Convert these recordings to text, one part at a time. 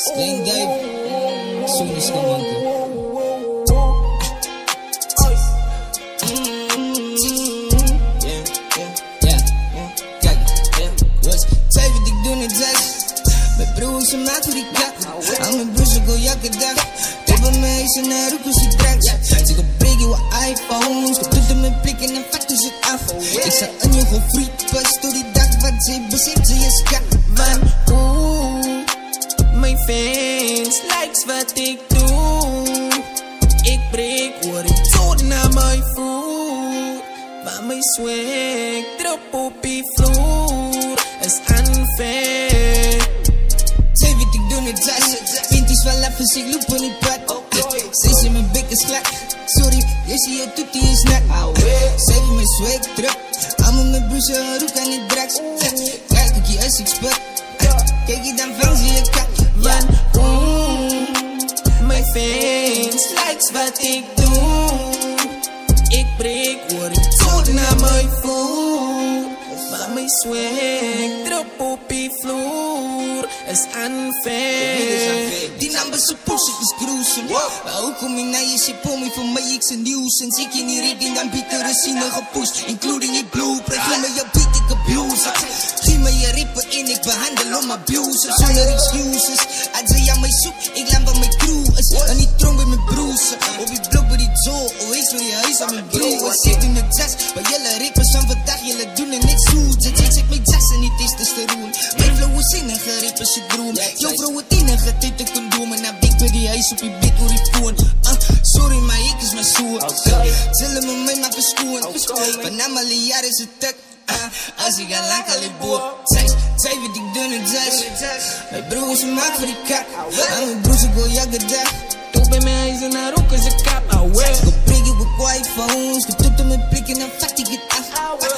Sling Gabe, soon as come on. Mijn broer ze maakt voor die kak. Aan mijn broer ze go elke dag. Hebben mij ze naar roek als je drank. Ze go breken wat iPhones. Ik doe mijn blik en dan vatten ze het af. Ik zag een jongen free pas door die dag. Wat ze bezit ze je skat. Van mijn fans likes wat ik doe. Ik breek hoor ik dood naar mijn voet. Maar mijn swag drop op die vloer. Is unfair. Zij weet ik doe het jas. Pinties wel even zich loop in die pad. Zij zien mijn bek is glad. Sorry, je ziet je toetie is net. Zij weet mijn swag druk. Allemaal mijn broers roek aan het drags. Kijk ik je als ik spot. Kijk je dan van zie je kat. Van mijn fans likes wat ik doe. Ik breek hoor ik dood naar mijn voet. Maar mijn swag drop op die vloer is unfair. Die numbers zo push is gruesome. Hoe kom je naar je shit voor me? Voor mij ik zijn nuisance. Ik je niet redding dan biedt er zin gepusht. Including je blueprint. Geef me je beat ik abuse. Geef me je rippen in ik behandel om abuser. Zonder excuses. Als je aan mij zoekt ik land van mijn crew is. En niet trom bij mijn broers. Op die blok bij die zoo. Hoe is van je huis aan mijn broer. Zit in het jas. Maar jullie rippers van vandaag jullie doen en niks goed. Het is mijn jas en niet is testosteron. Mijn flow is innige rippers je droom. Jouw vrouw het innige tijd ik kan doen. En dan bik bij die huis op je bed door die phone. Sorry maar ik is mijn zoer. Zullen me mij maar verschoen. Van alle jaren is het tuk. Als ik al lang al die boer. Zij weet ik doe het jas. Mijn broer ze maakt voor die kak. En mijn broer ze go elke dag. Toch bij mij huis en naar ook als een kap. Ze go prikken op iPhones. Ik doe mijn blik en dan vat ik het af.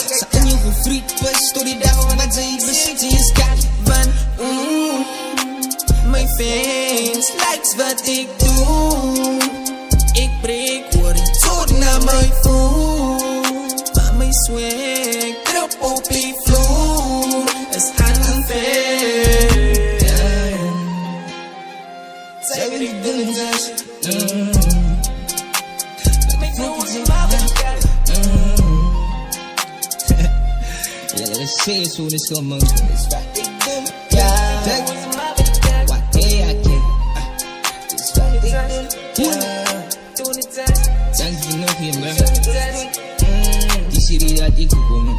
Ze een jongen free pas door die dag. Wat ze bezit ze is kat. Van mijn fans likes wat ik doe. Ik breek hoor ik dood naar mijn voet. Maar mijn swag drop op die vloer is unfair. Zij weet ik doe het jas. Mijn broer is maar bekend. Ja, dat is zeer zo, dat is gewoon man. Dat is wat ik doe. Ja, dat is maar bekend. Wat hij kent. Dat is wat ik doe. Dank je nog hier, man. Die serie dat ik gekomen.